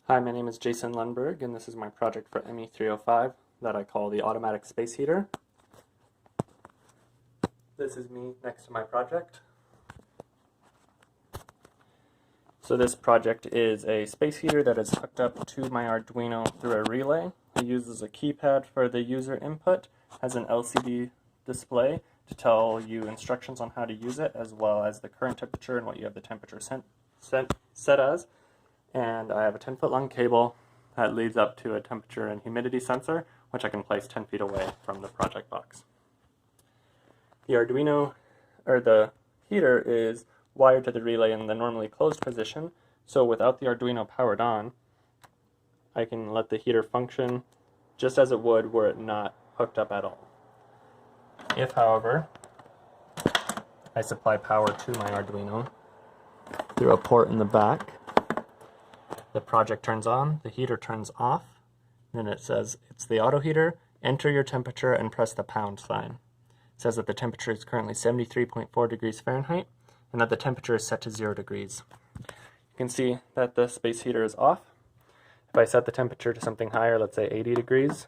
Hi, my name is Jason Lundberg, and this is my project for ME305 that I call the automatic space heater. This is me next to my project. So this project is a space heater that is hooked up to my Arduino through a relay. It uses a keypad for the user input, has an LCD display to tell you instructions on how to use it, as well as the current temperature and what you have the temperature set as. And I have a 10-foot long cable that leads up to a temperature and humidity sensor, which I can place 10 feet away from the project box. The Arduino, or the heater, is wired to the relay in the normally closed position, so without the Arduino powered on, I can let the heater function just as it would were it not hooked up at all. If, however, I supply power to my Arduino through a port in the back, the project turns on, the heater turns off, and then it says it's the auto heater, enter your temperature and press the pound sign. It says that the temperature is currently 73.4 degrees Fahrenheit and that the temperature is set to 0 degrees. You can see that the space heater is off. If I set the temperature to something higher, let's say 80 degrees,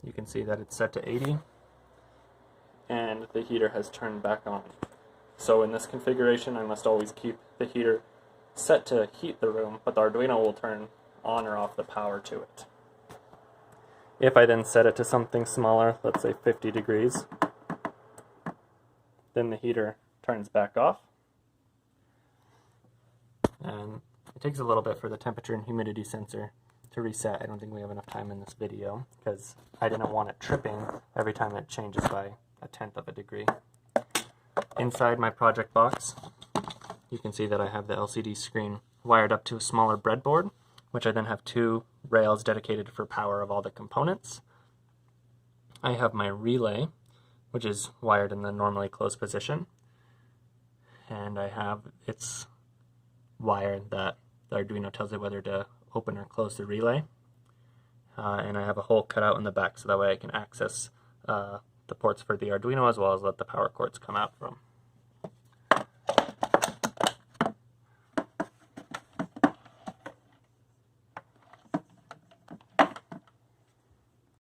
you can see that it's set to 80 and the heater has turned back on. So in this configuration, I must always keep the heater set to heat the room, but the Arduino will turn on or off the power to it. If I then set it to something smaller, let's say 50 degrees, then the heater turns back off. And it takes a little bit for the temperature and humidity sensor to reset. I don't think we have enough time in this video because I didn't want it tripping every time it changes by 1/10 of a degree. Inside my project box, you can see that I have the LCD screen wired up to a smaller breadboard, which I then have 2 rails dedicated for power of all the components. I have my relay, which is wired in the normally closed position, and I have its wire that the Arduino tells it whether to open or close the relay, and I have a hole cut out in the back so that way I can access the ports for the Arduino as well as let the power cords come out from.